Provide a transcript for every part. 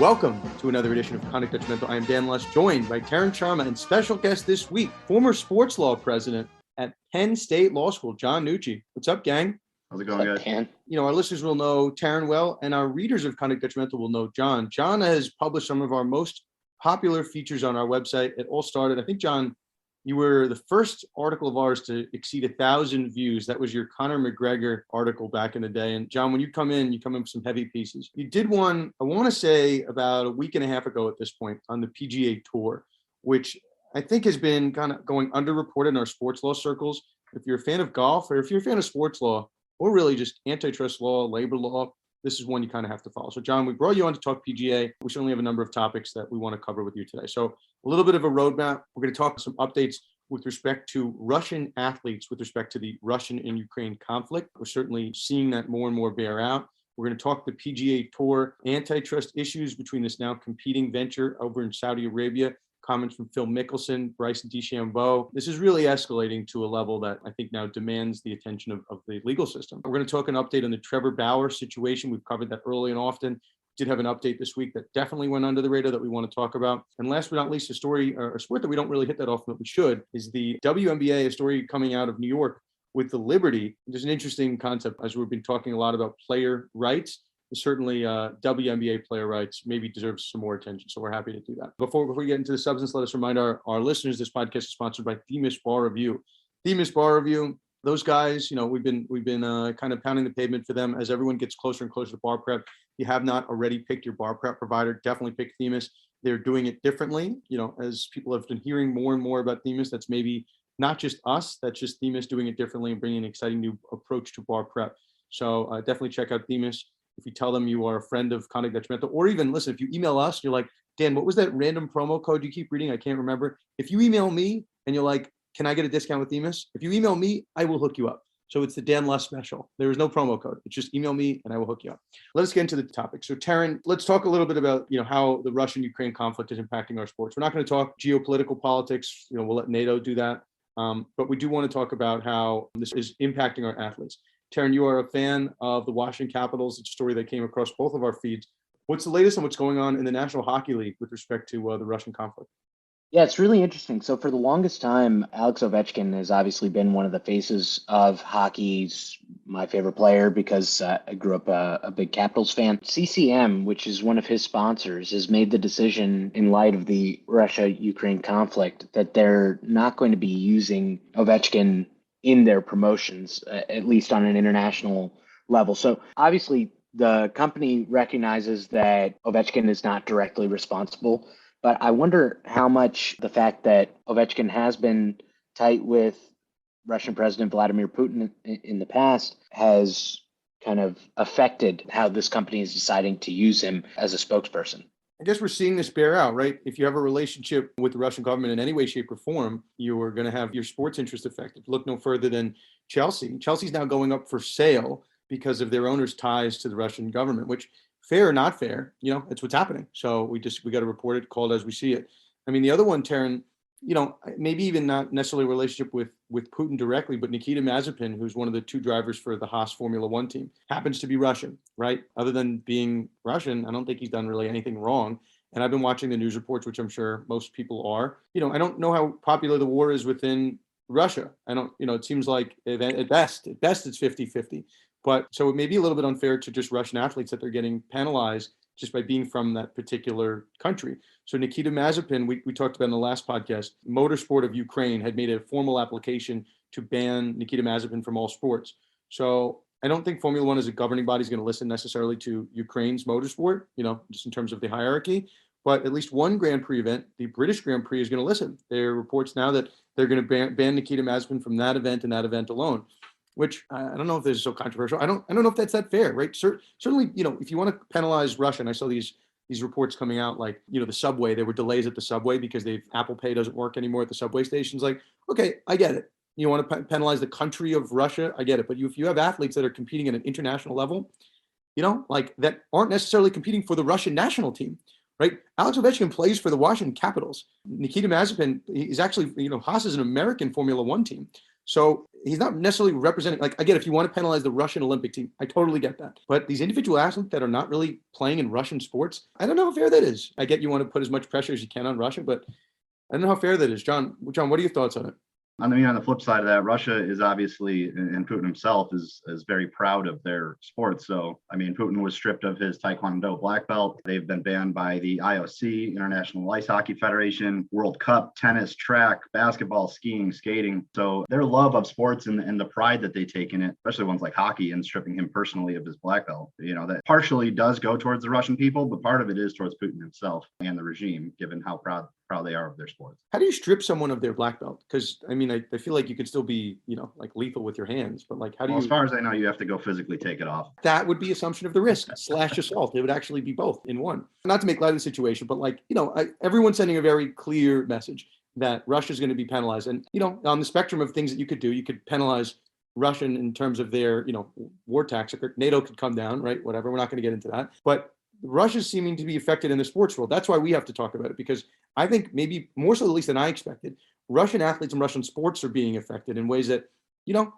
Welcome to another edition of Conduct Detrimental. I am Dan Lush, joined by Taryn Sharma and special guest this week, former sports law president at Penn State Law School, John Nucci. What's up, gang? How's it going, guys? Our listeners will know Taryn well, and our readers of Conduct Detrimental will know John. John has published some of our most popular features on our website. It all started, I think, John, you were the first article of ours to exceed 1,000 views. That was your Conor McGregor article back in the day. And John, when you come in with some heavy pieces. You did one, I want to say about a week and a half ago at this point, on the PGA Tour, which I think has been kind of going underreported in our sports law circles. If you're a fan of golf or if you're a fan of sports law, or really just antitrust law, labor law, this is one you kind of have to follow. So John, we brought you on to talk PGA. We certainly have a number of topics that we want to cover with you today. So a little bit of a roadmap. We're going to talk some updates with respect to Russian athletes, with respect to the Russian and Ukraine conflict. We're certainly seeing that more and more bear out. We're going to talk the PGA Tour antitrust issues between this now competing venture over in Saudi Arabia. Comments from Phil Mickelson, Bryson DeChambeau. This is really escalating to a level that I think now demands the attention of the legal system. We're going to talk an update on the Trevor Bauer situation. We've covered that early and often. Did have an update this week that definitely went under the radar that we want to talk about. And last but not least, a story or a sport that we don't really hit that often, but we should, is the WNBA, a story coming out of New York with the Liberty. There's an interesting concept as we've been talking a lot about player rights. Certainly WNBA player rights maybe deserves some more attention. So we're happy to do that. Before we get into the substance, let us remind our listeners, this podcast is sponsored by Themis Bar Review. Themis Bar Review, those guys, we've been kind of pounding the pavement for them as everyone gets closer and closer to bar prep. If you have not already picked your bar prep provider, definitely pick Themis. They're doing it differently. As people have been hearing more and more about Themis, that's maybe not just us, that's just Themis doing it differently and bringing an exciting new approach to bar prep. So definitely check out Themis. If you tell them you are a friend of Conduct Detrimental, or even listen, if you email us, you're like, Dan, what was that random promo code you keep reading? I can't remember. If you email me and you're like, can I get a discount with Themis? If you email me, I will hook you up. So it's the Dan Luss special. There is no promo code. It's just email me and I will hook you up. Let us get into the topic. So Taryn, let's talk a little bit about, how the Russian-Ukraine conflict is impacting our sports. We're not going to talk geopolitical politics. We'll let NATO do that. But we do want to talk about how this is impacting our athletes. Taryn, you are a fan of the Washington Capitals. It's a story that came across both of our feeds. What's the latest on what's going on in the National Hockey League with respect to the Russian conflict? Yeah, it's really interesting. So for the longest time, Alex Ovechkin has obviously been one of the faces of hockey. He's my favorite player because I grew up a big Capitals fan. CCM, which is one of his sponsors, has made the decision in light of the Russia-Ukraine conflict that they're not going to be using Ovechkin in their promotions, at least on an international level. So obviously the company recognizes that Ovechkin is not directly responsible, but I wonder how much the fact that Ovechkin has been tight with Russian President Vladimir Putin in the past has kind of affected how this company is deciding to use him as a spokesperson. I guess we're seeing this bear out, right? If you have a relationship with the Russian government in any way, shape, or form, you are going to have your sports interest affected. Look no further than Chelsea. Chelsea's now going up for sale because of their owner's ties to the Russian government, which, fair or not fair, it's what's happening. So we got to report it, call it as we see it. I mean, the other one, Taryn, maybe even not necessarily a relationship with Putin directly, but Nikita Mazepin, who's one of the two drivers for the Haas Formula One team, happens to be Russian, right? Other than being Russian, I don't think he's done really anything wrong. And I've been watching the news reports, which I'm sure most people are. I don't know how popular the war is within Russia. I don't, it seems like at best it's 50-50. But so it may be a little bit unfair to just Russian athletes that they're getting penalized just by being from that particular country. So Nikita Mazepin, we talked about in the last podcast, Motorsport of Ukraine had made a formal application to ban Nikita Mazepin from all sports. So I don't think Formula One as a governing body is going to listen necessarily to Ukraine's motorsport, just in terms of the hierarchy. But at least one Grand Prix event, the British Grand Prix, is going to listen. There are reports now that they're going to ban Nikita Mazepin from that event and that event alone, which I don't know if this is so controversial. I don't know if that's that fair, right? Certainly, if you want to penalize Russia, and I saw these reports coming out, like, the subway, there were delays at the subway because Apple Pay doesn't work anymore at the subway stations. Like, okay, I get it. You want to penalize the country of Russia, I get it. But if you have athletes that are competing at an international level, like that aren't necessarily competing for the Russian national team, right? Alex Ovechkin plays for the Washington Capitals. Nikita Mazepin is actually, Haas is an American Formula One team. So he's not necessarily representing, like, again, if you want to penalize the Russian Olympic team, I totally get that. But these individual athletes that are not really playing in Russian sports, I don't know how fair that is. I get you want to put as much pressure as you can on Russia, but I don't know how fair that is. John, what are your thoughts on it? On the flip side of that, Russia is obviously, and Putin himself is very proud of their sports. So, Putin was stripped of his Taekwondo black belt. They've been banned by the IOC, International Ice Hockey Federation, World Cup, tennis, track, basketball, skiing, skating. So their love of sports and the pride that they take in it, especially ones like hockey, and stripping him personally of his black belt, that partially does go towards the Russian people, but part of it is towards Putin himself and the regime, given how proud they are of their sports. How do you strip someone of their black belt? Because I feel like you could still be, like lethal with your hands, but like, how do you? As far as I know, you have to go physically take it off. That would be assumption of the risk / assault. It would actually be both in one. Not to make light of the situation, but like, everyone's sending a very clear message that Russia is going to be penalized. And, on the spectrum of things that you could do, you could penalize Russia in terms of their, war tactics. NATO could come down, right? Whatever. We're not going to get into that. But Russia's seeming to be affected in the sports world. That's why we have to talk about it, because I think maybe more so at least than I expected, Russian athletes and Russian sports are being affected in ways that,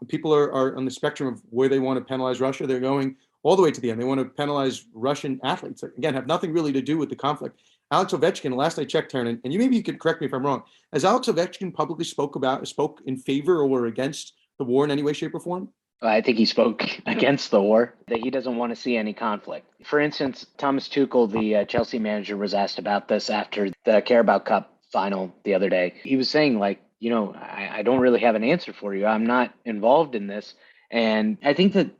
people are on the spectrum of where they want to penalize Russia. They're going all the way to the end. They want to penalize Russian athletes. Again, have nothing really to do with the conflict. Alex Ovechkin, last I checked, Taryn, and you could correct me if I'm wrong, has Alex Ovechkin publicly spoke in favor or against the war in any way, shape, or form? I think he spoke against the war, that he doesn't want to see any conflict. For instance, Thomas Tuchel, the Chelsea manager, was asked about this after the Carabao Cup final the other day. He was saying, like, I don't really have an answer for you. I'm not involved in this. And I think that,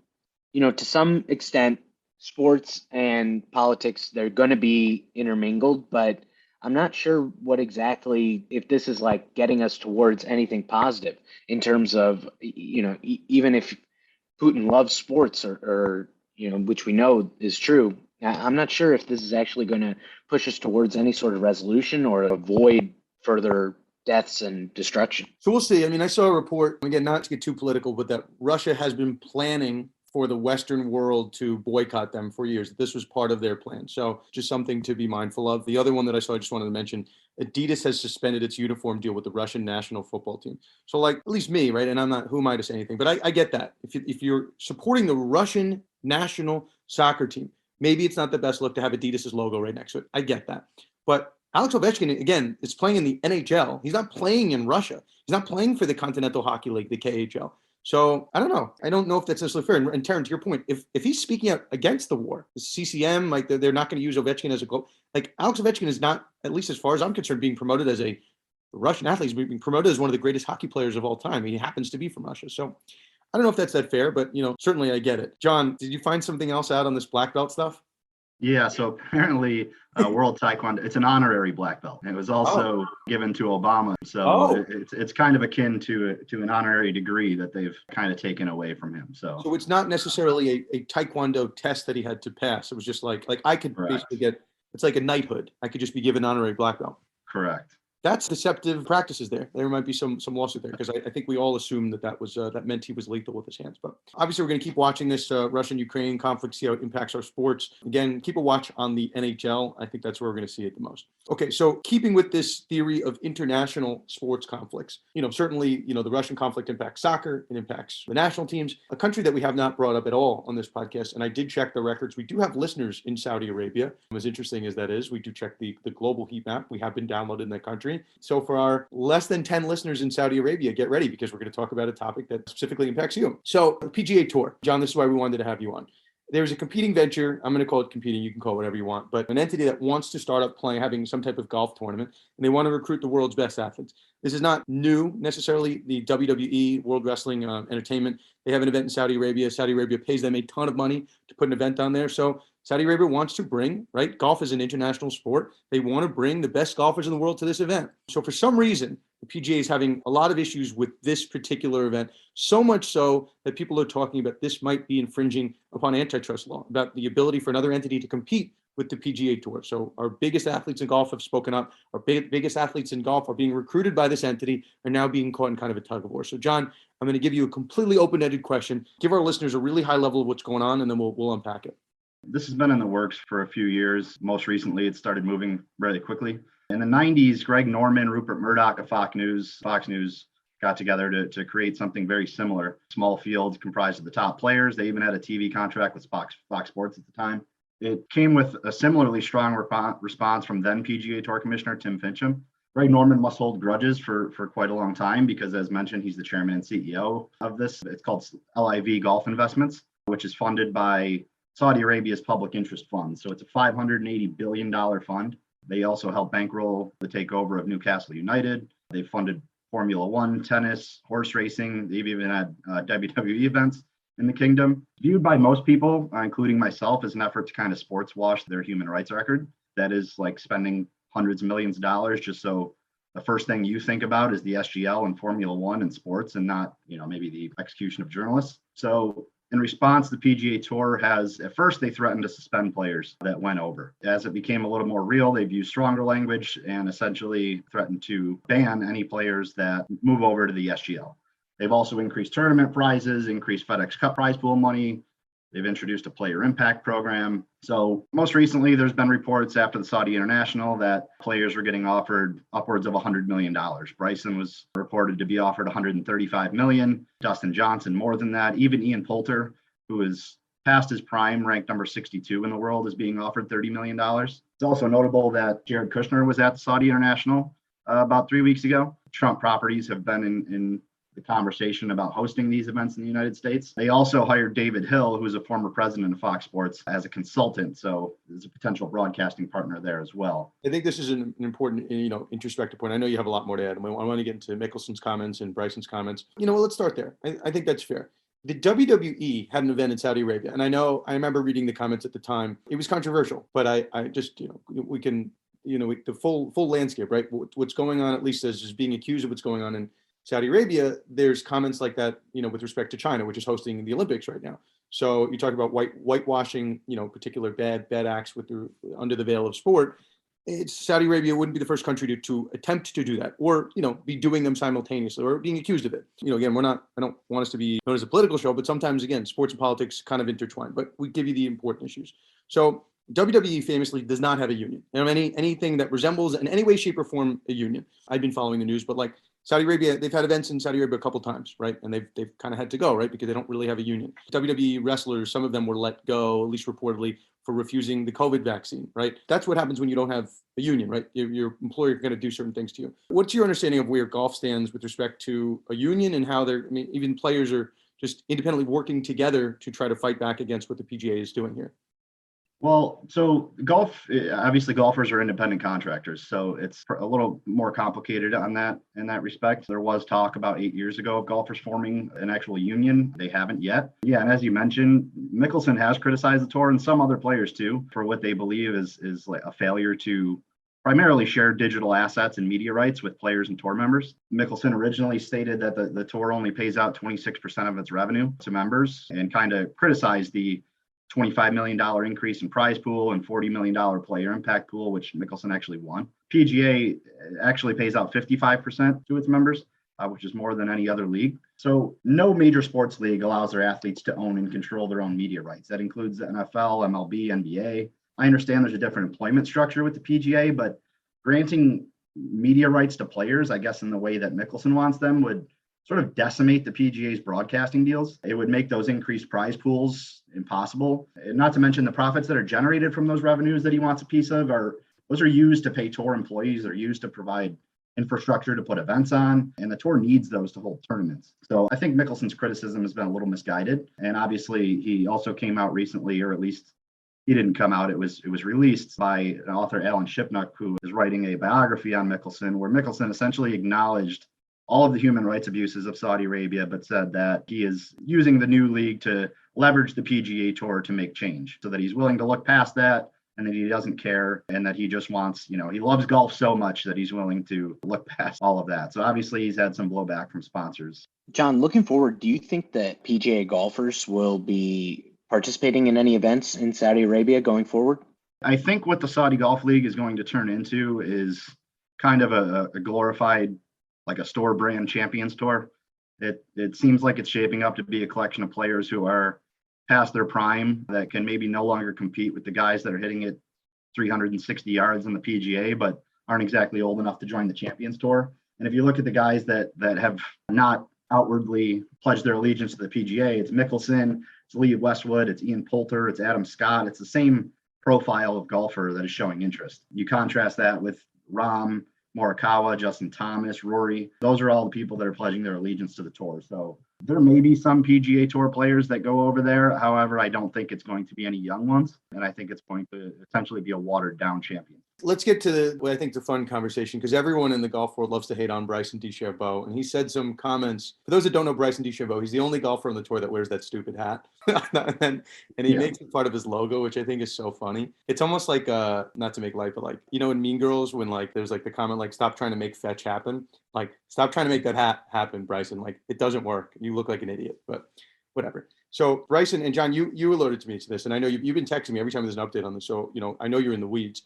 to some extent, sports and politics, they're going to be intermingled, but I'm not sure what exactly, if this is like getting us towards anything positive in terms of, even if Putin loves sports or which we know is true, I'm not sure if this is actually going to push us towards any sort of resolution or avoid further deaths and destruction. So we'll see. I saw a report, again, not to get too political, but that Russia has been planning for the Western world to boycott them for years. This was part of their plan. So just something to be mindful of. The other one that I saw, I just wanted to mention, Adidas has suspended its uniform deal with the Russian national football team. So like, at least me, right? And I'm not, who am I to say anything? But I get that. If you're supporting the Russian national soccer team, maybe it's not the best look to have Adidas's logo right next to it. I get that. But Alex Ovechkin, again, is playing in the NHL. He's not playing in Russia. He's not playing for the Continental Hockey League, the KHL. So I don't know. I don't know if that's necessarily fair. And Taryn, to your point, if he's speaking out against the war, the CCM, like they're not going to use Ovechkin as a goal. Like Alex Ovechkin is not, at least as far as I'm concerned, being promoted as a Russian athlete. He's being promoted as one of the greatest hockey players of all time. He happens to be from Russia. So I don't know if that's that fair, but certainly I get it. John, did you find something else out on this black belt stuff? Yeah, so apparently World Taekwondo, it's an honorary black belt. It was also given to Obama. So it's kind of akin to an honorary degree that they've kind of taken away from him. So it's not necessarily a Taekwondo test that he had to pass. It was just like I could basically get, it's like a knighthood. I could just be given honorary black belt. Correct. That's deceptive practices there. There might be some lawsuit there because I think we all assumed that was that meant he was lethal with his hands. But obviously, we're going to keep watching this Russian-Ukraine conflict, see how it impacts our sports. Again, keep a watch on the NHL. I think that's where we're going to see it the most. Okay, so keeping with this theory of international sports conflicts, certainly, the Russian conflict impacts soccer. It impacts the national teams. A country that we have not brought up at all on this podcast, and I did check the records. We do have listeners in Saudi Arabia. As interesting as that is, we do check the global heat map. We have been downloaded in that country. So for our less than 10 listeners in Saudi Arabia, get ready because we're going to talk about a topic that specifically impacts you. So the PGA Tour, John, this is why we wanted to have you on. There's a competing venture. I'm going to call it competing. You can call it whatever you want, but an entity that wants to start up having some type of golf tournament, and they want to recruit the world's best athletes. This is not new necessarily. The WWE, World Wrestling Entertainment, they have an event in Saudi Arabia. Saudi Arabia pays them a ton of money to put an event on there. So Saudi Arabia wants to bring, right? Golf is an international sport. They want to bring the best golfers in the world to this event. So for some reason, the PGA is having a lot of issues with this particular event, so much so that people are talking about this might be infringing upon antitrust law, about the ability for another entity to compete with the PGA Tour. So our biggest athletes in golf have spoken up. Our biggest athletes in golf are being recruited by this entity, are now being caught in kind of a tug of war. So John, I'm going to give you a completely open-ended question. Give our listeners a really high level of what's going on, and then we'll unpack it. This has been in the works for a few years. Most recently, it started moving really quickly. In the 90s, Greg Norman, Rupert Murdoch of Fox News got together to create something very similar. Small fields comprised of the top players. They even had a TV contract with Fox Sports at the time. It came with a similarly strong response from then PGA Tour Commissioner Tim Finchem. Greg Norman must hold grudges for quite a long time because, as mentioned, he's the chairman and CEO of this. It's called LIV Golf Investments, which is funded by Saudi Arabia's public interest fund. So it's a $580 billion fund. They also help bankroll the takeover of Newcastle United. They funded Formula One, tennis, horse racing. They've even had WWE events in the kingdom. Viewed by most people, including myself, as an effort to kind of sports wash their human rights record. That is like spending hundreds of millions of dollars just so the first thing you think about is the SGL and Formula One and sports and not, maybe the execution of journalists. So in response, the PGA Tour has, at first, they threatened to suspend players that went over. As it became a little more real, they've used stronger language and essentially threatened to ban any players that move over to the SGL. They've also increased tournament prizes, increased FedEx Cup prize pool money. They've introduced a player impact program. So most recently, there's been reports after the Saudi International that players were getting offered upwards of $100 million. Bryson was reported to be offered $135 million. Dustin Johnson more than that. Even Ian Poulter, who is past his prime, ranked number 62 in the world, is being offered $30 million. It's also notable that Jared Kushner was at the Saudi International about 3 weeks ago. Trump properties have been in the conversation about hosting these events in the United States. They also hired David Hill, who's a former president of Fox Sports, as a consultant. So there's a potential broadcasting partner there as well. I think this is an important, introspective point. I know you have a lot more to add. I want to get into Mickelson's comments and Bryson's comments. Let's start there. I think that's fair. The WWE had an event in Saudi Arabia. And I remember reading the comments at the time. It was controversial, but I just, we can, the full landscape, right? What's going on, at least as is being accused of what's going on in Saudi Arabia, there's comments like that, with respect to China, which is hosting the Olympics right now. So you talk about whitewashing, particular bad acts under the veil of sport. Saudi Arabia wouldn't be the first country to attempt to do that, or be doing them simultaneously, or being accused of it. Again, I don't want us to be known as a political show, but sometimes, again, sports and politics kind of intertwine. But we give you the important issues. So WWE famously does not have a union. Anything that resembles in any way, shape, or form a union. I've been following the news, but like Saudi Arabia, they've had events in Saudi Arabia a couple times, right? And they've kind of had to go, right? Because they don't really have a union. WWE wrestlers, some of them were let go, at least reportedly, for refusing the COVID vaccine, right? That's what happens when you don't have a union, right? Your employer is going to do certain things to you. What's your understanding of where golf stands with respect to a union and how even players are just independently working together to try to fight back against what the PGA is doing here? Well, so obviously golfers are independent contractors, so it's a little more complicated in that respect. There was talk about 8 years ago of golfers forming an actual union. They haven't yet. Yeah, and as you mentioned, Mickelson has criticized the tour and some other players too for what they believe is like a failure to primarily share digital assets and media rights with players and tour members. Mickelson originally stated that the tour only pays out 26% of its revenue to members and kind of criticized the $25 million increase in prize pool and $40 million player impact pool, which Mickelson actually won. PGA actually pays out 55% to its members, which is more than any other league. So no major sports league allows their athletes to own and control their own media rights. That includes the NFL, MLB, NBA. I understand there's a different employment structure with the PGA, but granting media rights to players, I guess in the way that Mickelson wants them, would sort of decimate the PGA's broadcasting deals. It would make those increased prize pools impossible. And not to mention the profits that are generated from those revenues that he wants a piece of those are used to pay tour employees. They're used to provide infrastructure to put events on, and the tour needs those to hold tournaments. So I think Mickelson's criticism has been a little misguided. And obviously he also came out recently, or at least he didn't come out. It was released by an author, Alan Shipnuck, who is writing a biography on Mickelson, where Mickelson essentially acknowledged all of the human rights abuses of Saudi Arabia, but said that he is using the new league to leverage the PGA Tour to make change, so that he's willing to look past that and that he doesn't care, and that he just wants, he loves golf so much that he's willing to look past all of that. So obviously he's had some blowback from sponsors. John, looking forward, do you think that PGA golfers will be participating in any events in Saudi Arabia going forward? I think what the Saudi Golf League is going to turn into is kind of a glorified, like a store brand Champions Tour. It seems like it's shaping up to be a collection of players who are past their prime, that can maybe no longer compete with the guys that are hitting it 360 yards in the PGA, but aren't exactly old enough to join the Champions Tour. And if you look at the guys that have not outwardly pledged their allegiance to the PGA, it's Mickelson, it's Lee Westwood, it's Ian Poulter, it's Adam Scott. It's the same profile of golfer that is showing interest. You contrast that with Rahm, Morikawa, Justin Thomas, Rory. Those are all the people that are pledging their allegiance to the tour. So there may be some PGA Tour players that go over there. However, I don't think it's going to be any young ones. And I think it's going to essentially be a watered down champion. Let's get to what I think is a fun conversation, because everyone in the golf world loves to hate on Bryson DeChambeau. And he said some comments. For those that don't know Bryson DeChambeau, he's the only golfer on the tour that wears that stupid hat. and he makes it part of his logo, which I think is so funny. It's almost like, not to make light, but like, in Mean Girls, when like there's like the comment, like, stop trying to make fetch happen. Like, stop trying to make that hat happen, Bryson. Like, it doesn't work. You look like an idiot, but whatever. So Bryson and John, you alerted to me to this, and I know you've been texting me every time there's an update on this. So, I know you're in the weeds.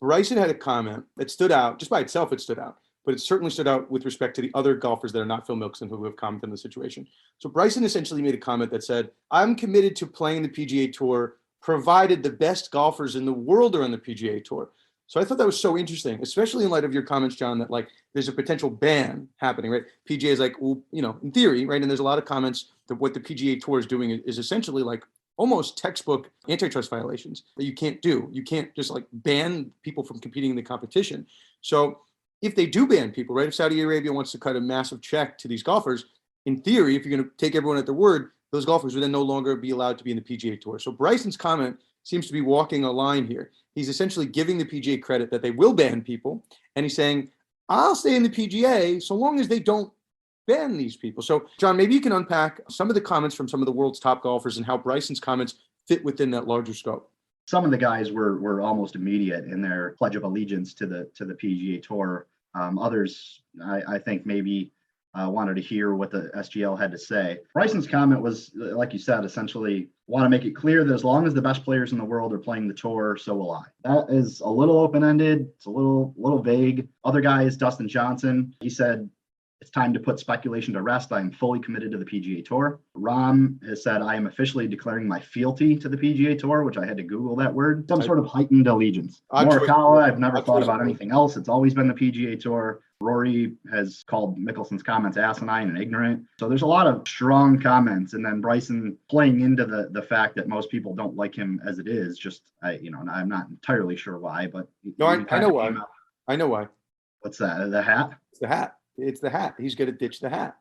Bryson had a comment that stood out, just by itself it stood out, but it certainly stood out with respect to the other golfers that are not Phil Mickelson who have commented on the situation. So Bryson essentially made a comment that said, I'm committed to playing the PGA Tour provided the best golfers in the world are on the PGA Tour. So I thought that was so interesting, especially in light of your comments, John, that like there's a potential ban happening, right? PGA is like, well, in theory, right? And there's a lot of comments that what the PGA Tour is doing is essentially like almost textbook antitrust violations that you can't do. You can't just like ban people from competing in the competition. So if they do ban people, right? If Saudi Arabia wants to cut a massive check to these golfers, in theory, if you're going to take everyone at their word, those golfers would then no longer be allowed to be in the PGA Tour. So Bryson's comment seems to be walking a line here. He's essentially giving the PGA credit that they will ban people. And he's saying, I'll stay in the PGA so long as they don't ban these people. So John, maybe you can unpack some of the comments from some of the world's top golfers and how Bryson's comments fit within that larger scope. Some of the guys were almost immediate in their pledge of allegiance to the PGA Tour. Others, I think, maybe wanted to hear what the SGL had to say. Bryson's comment was, like you said, essentially want to make it clear that as long as the best players in the world are playing the tour, so will I. That is a little open-ended. It's a little vague. Other guys, Dustin Johnson, he said, it's time to put speculation to rest. I am fully committed to the PGA Tour. Rahm has said, I am officially declaring my fealty to the PGA Tour, which I had to Google that word. Some sort of heightened allegiance. Morikawa, I've never thought about anything else. It's always been the PGA Tour. Rory has called Mickelson's comments asinine and ignorant. So there's a lot of strong comments. And then Bryson playing into the fact that most people don't like him as it is. Just, I'm not entirely sure why, but. No, I know why. I know why. What's that? The hat? It's the hat. It's the hat. He's going to ditch the hat.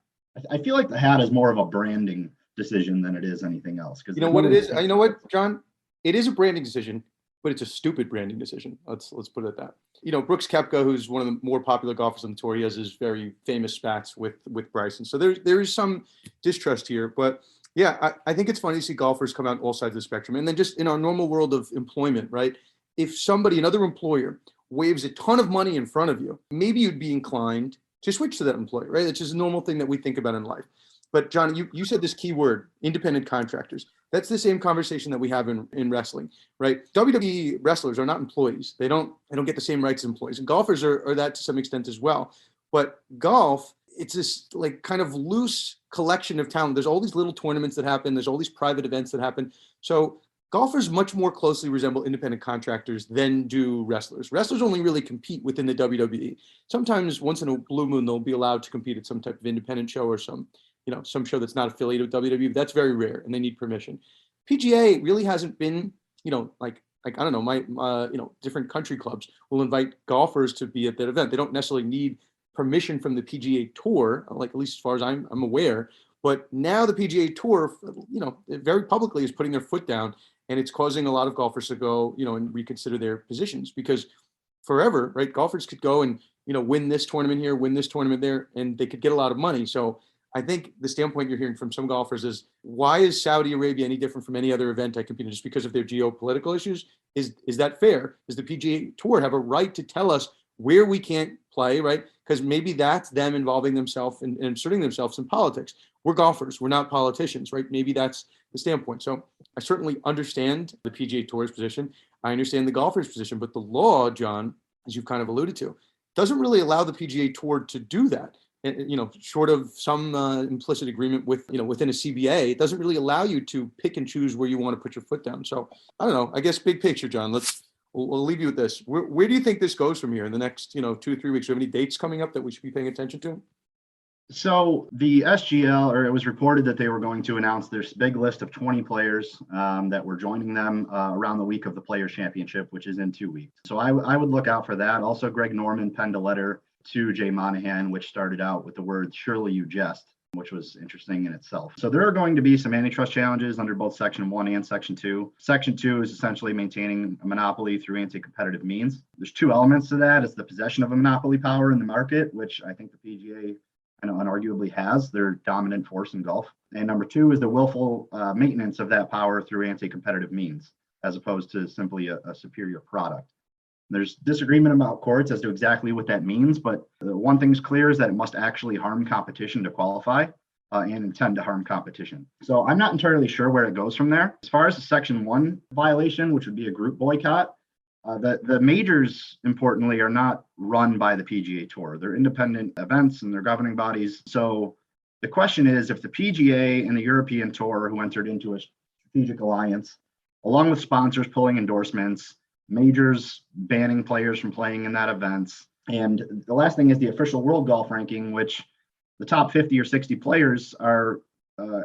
I feel like the hat is more of a branding decision than it is anything else. You know what it is? You know what, John? It is a branding decision, but it's a stupid branding decision. Let's put it at that. Brooks Koepka, who's one of the more popular golfers on the tour, he has his very famous spats with Bryson. So there is some distrust here. But yeah, I think it's funny to see golfers come out all sides of the spectrum. And then just in our normal world of employment, right? If somebody, another employer, waves a ton of money in front of you, maybe you'd be inclined to switch to that employer, right? It's just a normal thing that we think about in life. But John, you said this key word, independent contractors. That's the same conversation that we have in wrestling, right? WWE wrestlers are not employees. They don't get the same rights as employees. And golfers are that to some extent as well. But golf, it's this like kind of loose collection of talent. There's all these little tournaments that happen. There's all these private events that happen. So golfers much more closely resemble independent contractors than do wrestlers. Wrestlers only really compete within the WWE. Sometimes once in a blue moon, they'll be allowed to compete at some type of independent show or some show that's not affiliated with WWE. But that's very rare, and they need permission. PGA really hasn't been, like I don't know, my different country clubs will invite golfers to be at that event. They don't necessarily need permission from the PGA Tour, like at least as far as I'm aware. But now the PGA Tour, very publicly is putting their foot down. And it's causing a lot of golfers to go, and reconsider their positions, because forever, right, golfers could go and, win this tournament here, win this tournament there, and they could get a lot of money. So I think the standpoint you're hearing from some golfers is, why is Saudi Arabia any different from any other event I compete in just because of their geopolitical issues? Is that fair? Does the PGA Tour have a right to tell us where we can't play, right? Because maybe that's them involving themselves and inserting themselves in politics. We're golfers. We're not politicians, right? Maybe that's the standpoint. So I certainly understand the PGA Tour's position. I understand the golfer's position, but the law, John, as you've kind of alluded to, doesn't really allow the PGA Tour to do that. And, short of some implicit agreement within a CBA, it doesn't really allow you to pick and choose where you want to put your foot down. So I don't know. I guess big picture, John. we'll leave you with this. Where do you think this goes from here in the next, 2-3 weeks? Do you have any dates coming up that we should be paying attention to? So the SGL, or it was reported that they were going to announce this big list of 20 players that were joining them around the week of the Players Championship, which is in 2 weeks. So I would look out for that. Also, Greg Norman penned a letter to Jay Monahan, which started out with the words, "Surely you jest," which was interesting in itself. So there are going to be some antitrust challenges under both Section 1 and Section 2. Section 2 is essentially maintaining a monopoly through anti-competitive means. There's two elements to that. It's the possession of a monopoly power in the market, which I think the PGA unarguably has. Their dominant force in golf. And number two is the willful maintenance of that power through anti-competitive means, as opposed to simply a superior product. There's disagreement about courts as to exactly what that means, but the one thing's clear is that it must actually harm competition to qualify and intend to harm competition. So I'm not entirely sure where it goes from there. As far as the Section 1 violation, which would be a group boycott, the majors, importantly, are not run by the PGA Tour. They're independent events and they're governing bodies. So the question is, if the PGA and the European Tour, who entered into a strategic alliance, along with sponsors pulling endorsements, majors banning players from playing in that events, and the last thing is the official world golf ranking, which the top 50 or 60 players are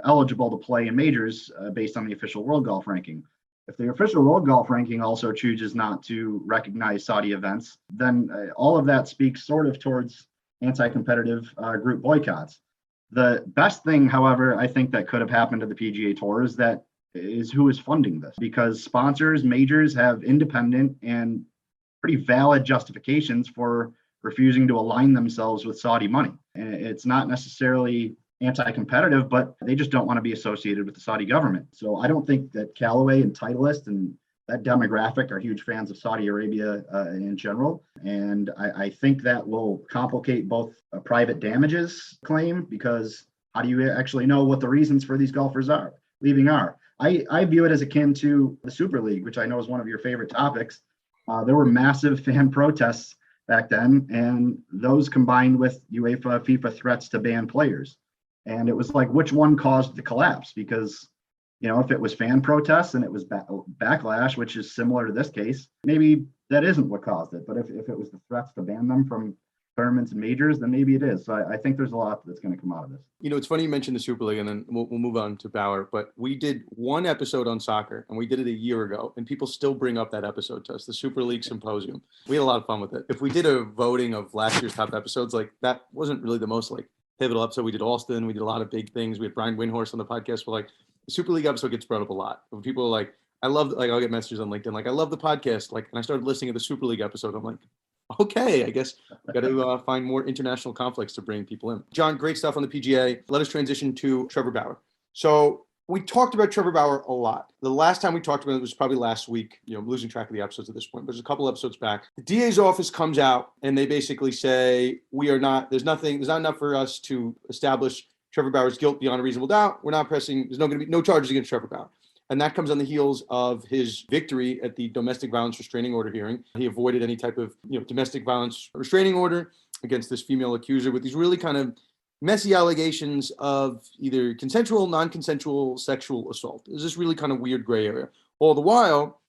eligible to play in majors based on the official world golf ranking. If the official world golf ranking also chooses not to recognize Saudi events, then all of that speaks sort of towards anti-competitive group boycotts. The best thing, however, I think that could have happened to the PGA Tour is who is funding this, because sponsors, majors have independent and pretty valid justifications for refusing to align themselves with Saudi money. And it's not necessarily anti-competitive, but they just don't want to be associated with the Saudi government. So I don't think that Callaway and Titleist and that demographic are huge fans of Saudi Arabia in general. And I think that will complicate both a private damages claim, because how do you actually know what the reasons for these golfers leaving are? I view it as akin to the Super League, which I know is one of your favorite topics. There were massive fan protests back then, and those combined with UEFA, FIFA threats to ban players. And it was like, which one caused the collapse? Because, if it was fan protests and it was backlash, which is similar to this case, maybe that isn't what caused it. But if it was the threats to ban them from tournaments and majors, then maybe it is. So I think there's a lot that's going to come out of this. It's funny you mentioned the Super League, and then we'll move on to Bauer. But we did one episode on soccer, and we did it a year ago, and people still bring up that episode to us, the Super League Symposium. We had a lot of fun with it. If we did a voting of last year's top episodes, like that wasn't really the most pivotal episode. We did Austin. We did a lot of big things. We had Brian Windhorst on the podcast. We're the Super League episode gets brought up a lot. When people are I love, I'll get messages on LinkedIn, I love the podcast. And I started listening to the Super League episode. I'm okay, I guess we got to find more international conflicts to bring people in. John, great stuff on the PGA. Let us transition to Trevor Bauer. So we talked about Trevor Bauer a lot. The last time we talked about it was probably last week. I'm losing track of the episodes at this point, but there's a couple episodes back. The DA's office comes out and they basically say, there's not enough for us to establish Trevor Bauer's guilt beyond a reasonable doubt. We're not pressing, there's going to be no charges against Trevor Bauer. And that comes on the heels of his victory at the domestic violence restraining order hearing. He avoided any type of domestic violence restraining order against this female accuser with these really kind of messy allegations of either consensual, non-consensual sexual assault. There's this really kind of weird gray area. All the while,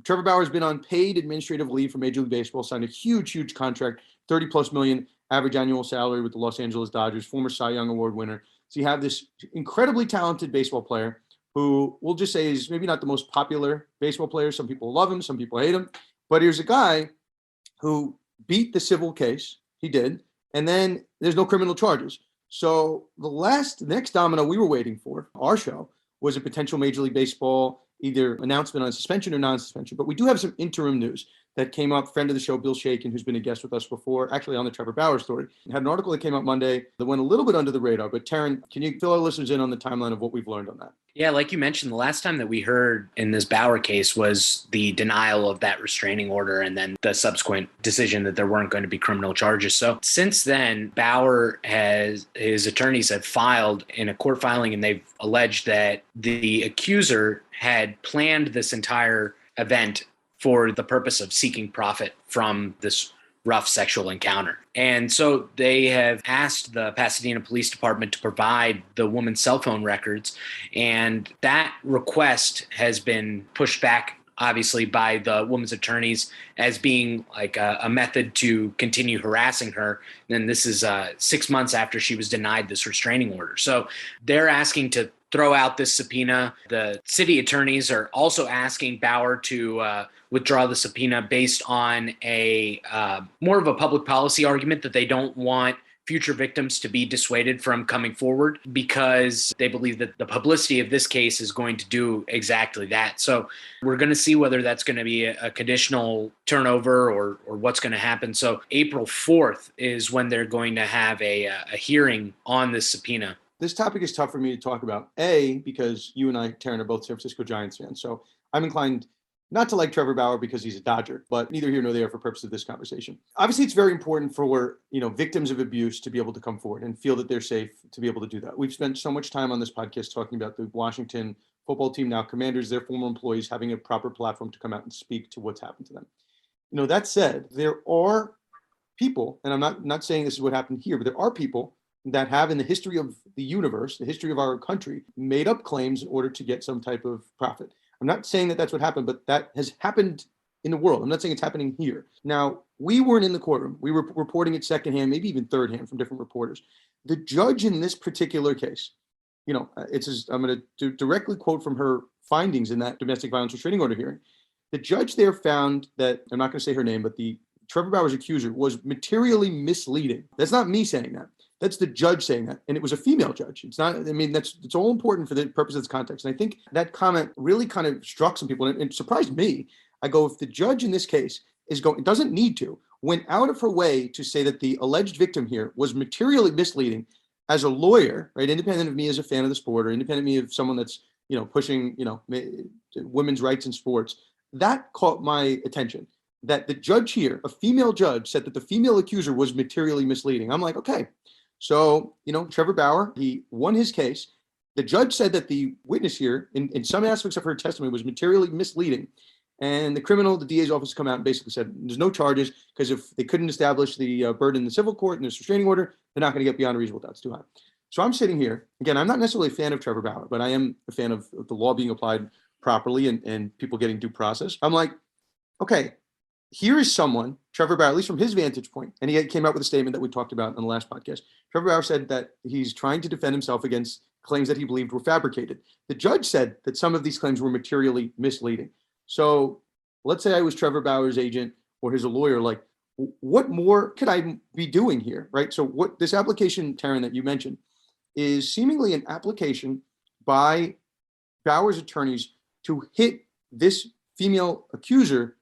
Trevor Bauer has been on paid administrative leave for Major League Baseball, signed a huge contract, $30+ million average annual salary with the Los Angeles Dodgers, former Cy Young Award winner. So you have this incredibly talented baseball player who we'll just say is maybe not the most popular baseball player. Some people love him, some people hate him. But here's a guy who beat the civil case. He did. And then there's no criminal charges. So the next domino we were waiting for, our show, was a potential Major League Baseball either announcement on suspension or non-suspension. But we do have some interim news that came up. Friend of the show, Bill Shakin, who's been a guest with us before, actually on the Trevor Bauer story, had an article that came out Monday that went a little bit under the radar. But Taryn, can you fill our listeners in on the timeline of what we've learned on that? Yeah, like you mentioned, the last time that we heard in this Bauer case was the denial of that restraining order and then the subsequent decision that there weren't going to be criminal charges. So since then, his attorneys have filed in a court filing, and they've alleged that the accuser had planned this entire event for the purpose of seeking profit from this rough sexual encounter. And so they have asked the Pasadena Police Department to provide the woman's cell phone records, and that request has been pushed back obviously by the woman's attorneys as being like a method to continue harassing her. And this is 6 months after she was denied this restraining order. So they're asking to throw out this subpoena. The city attorneys are also asking Bauer to withdraw the subpoena based on a more of a public policy argument that they don't want future victims to be dissuaded from coming forward because they believe that the publicity of this case is going to do exactly that. So we're going to see whether that's going to be a conditional turnover or what's going to happen. So April 4th is when they're going to have a hearing on this subpoena. This topic is tough for me to talk about, because you and I, Taryn, are both San Francisco Giants fans. So I'm inclined not to like Trevor Bauer because he's a Dodger, but neither here nor there for purpose of this conversation. Obviously, it's very important for victims of abuse to be able to come forward and feel that they're safe to be able to do that. We've spent so much time on this podcast talking about the Washington football team, now Commanders, their former employees having a proper platform to come out and speak to what's happened to them. That said, there are people, and I'm not saying this is what happened here, but there are people that have in the history of the universe, the history of our country, made up claims in order to get some type of profit. I'm not saying that that's what happened, but that has happened in the world. I'm not saying it's happening here. Now, we weren't in the courtroom. We were reporting it secondhand, maybe even thirdhand from different reporters. The judge in this particular case, I'm going to directly quote from her findings in that domestic violence restraining order hearing. The judge there found that, I'm not going to say her name, but the Trevor Bauer's accuser was materially misleading. That's not me saying that. That's the judge saying that. And it was a female judge. It's not, it's all important for the purpose of this context. And I think that comment really kind of struck some people and it surprised me. I go, if the judge in this case doesn't need to, went out of her way to say that the alleged victim here was materially misleading as a lawyer, right? Independent of me as a fan of the sport or independent of me of someone that's, pushing, women's rights in sports, that caught my attention. That the judge here, a female judge, said that the female accuser was materially misleading. I'm like, okay. So, Trevor Bauer, he won his case. The judge said that the witness here, in some aspects of her testimony, was materially misleading. And the DA's office come out and basically said there's no charges because if they couldn't establish the burden in the civil court and this restraining order, they're not going to get beyond a reasonable doubt. It's too high. So I'm sitting here. Again, I'm not necessarily a fan of Trevor Bauer, but I am a fan of the law being applied properly and people getting due process. I'm like, okay, here is someone, Trevor Bauer, at least from his vantage point, and he came out with a statement that we talked about on the last podcast. Trevor Bauer said that he's trying to defend himself against claims that he believed were fabricated. The judge said that some of these claims were materially misleading. So let's say I was Trevor Bauer's agent or his lawyer, like, what more could I be doing here, right? So what this application, Taryn, that you mentioned, is seemingly an application by Bauer's attorneys to hit this female accuser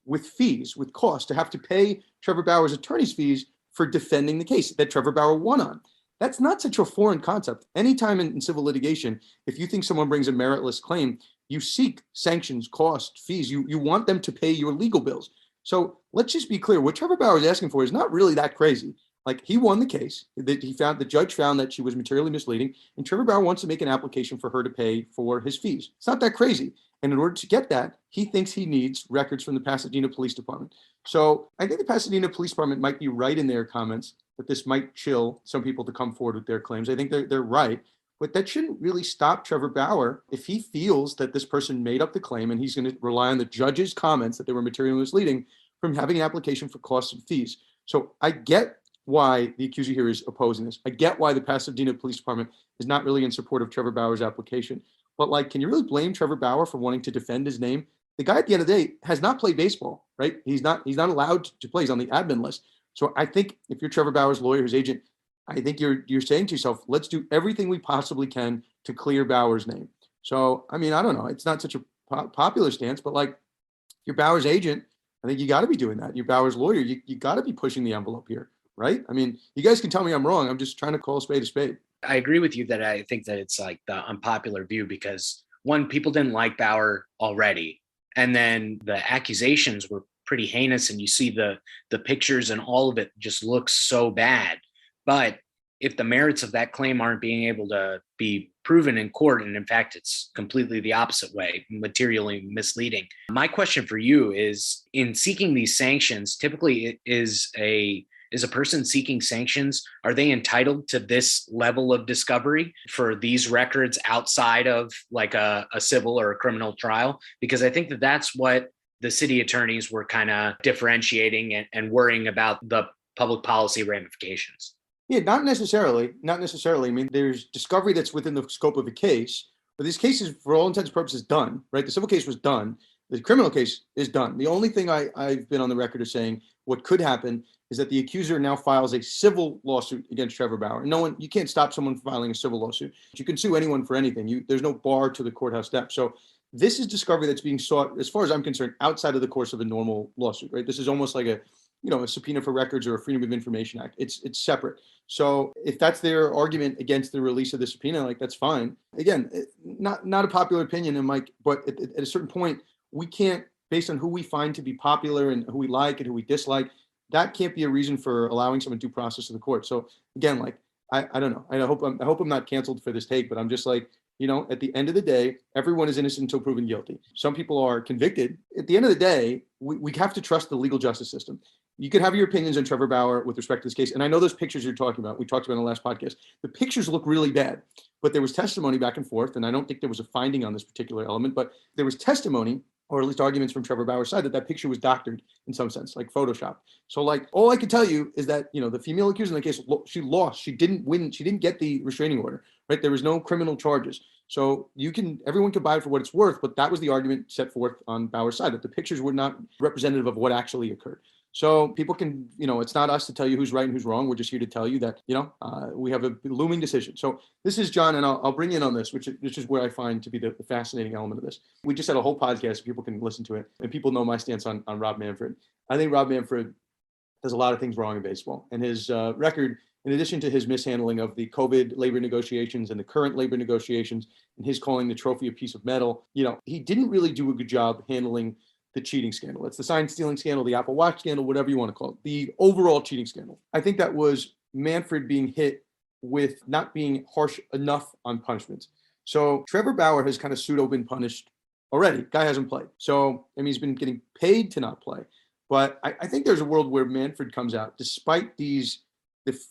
with fees, with costs, to have to pay Trevor Bauer's attorney's fees for defending the case that Trevor Bauer won on. That's not such a foreign concept. Anytime in civil litigation, if you think someone brings a meritless claim, you seek sanctions, costs, fees. You want them to pay your legal bills. So let's just be clear. What Trevor Bauer is asking for is not really that crazy. Like, he won the case. The judge found that she was materially misleading, and Trevor Bauer wants to make an application for her to pay for his fees. It's not that crazy. And in order to get that, he thinks he needs records from the Pasadena Police Department. So I think the Pasadena Police Department might be right in their comments that this might chill some people to come forward with their claims. I think they're right. But that shouldn't really stop Trevor Bauer if he feels that this person made up the claim and he's going to rely on the judge's comments that they were materially misleading from having an application for costs and fees. So I get why the accuser here is opposing this. I get why the Pasadena Police Department is not really in support of Trevor Bauer's application. But like, can you really blame Trevor Bauer for wanting to defend his name? The guy at the end of the day has not played baseball, right? He's not allowed to play. He's on the admin list. So I think if you're Trevor Bauer's lawyer, his agent, I think you're saying to yourself, let's do everything we possibly can to clear Bauer's name. So, I don't know. It's not such a popular stance, but like, you're Bauer's agent, I think you got to be doing that. You're Bauer's lawyer. You got to be pushing the envelope here, right? You guys can tell me I'm wrong. I'm just trying to call a spade a spade. I agree with you that I think that it's like the unpopular view because, one, people didn't like Bauer already. And then the accusations were pretty heinous, and you see the pictures and all of it just looks so bad. But if the merits of that claim aren't being able to be proven in court, and in fact, it's completely the opposite way, materially misleading. My question for you is, in seeking these sanctions, typically it is is a person seeking sanctions, are they entitled to this level of discovery for these records outside of like a civil or a criminal trial? Because I think that that's what the city attorneys were kind of differentiating and worrying about the public policy ramifications. Yeah, not necessarily. Not necessarily. I mean, there's discovery that's within the scope of the case, but this case is, for all intents and purposes, done, right? The civil case was done. The criminal case is done. The only thing I've been on the record of saying what could happen is that the accuser now files a civil lawsuit against Trevor Bauer. You can't stop someone from filing a civil lawsuit. You can sue anyone for anything. There's no bar to the courthouse step. So this is discovery that's being sought, as far as I'm concerned, outside of the course of a normal lawsuit, right? This is almost like a subpoena for records or a Freedom of Information Act. It's separate. So if that's their argument against the release of the subpoena, like, that's fine. Again, not a popular opinion, and Mike, but at a certain point, we can't, based on who we find to be popular and who we like and who we dislike, that can't be a reason for allowing someone due process to the court. So again, like, I don't know. I hope I'm not canceled for this take, but I'm just like, at the end of the day, everyone is innocent until proven guilty. Some people are convicted. At the end of the day, we have to trust the legal justice system. You can have your opinions on Trevor Bauer with respect to this case. And I know those pictures you're talking about, we talked about in the last podcast. The pictures look really bad, but there was testimony back and forth. And I don't think there was a finding on this particular element, but there was testimony, or at least arguments from Trevor Bauer's side, that picture was doctored in some sense, like Photoshop. So like, all I can tell you is that, the female accused in the case, she lost. She didn't win. She didn't get the restraining order, right? There was no criminal charges. So everyone can buy it for what it's worth, but that was the argument set forth on Bauer's side, that the pictures were not representative of what actually occurred. So people can, it's not us to tell you who's right and who's wrong. We're just here to tell you that, we have a looming decision. So this is John, and I'll bring in on this, which is where I find to be the fascinating element of this. We just had a whole podcast, so people can listen to it, and people know my stance on Rob Manfred. I think Rob Manfred does a lot of things wrong in baseball, and his record, in addition to his mishandling of the COVID labor negotiations and the current labor negotiations, and his calling the trophy a piece of metal, he didn't really do a good job handling the cheating scandal. It's the sign stealing scandal, the Apple Watch scandal, whatever you want to call it, the overall cheating scandal. I think that was Manfred being hit with not being harsh enough on punishments. So Trevor Bauer has kind of pseudo been punished already. Guy hasn't played. So, he's been getting paid to not play. But I think there's a world where Manfred comes out, despite the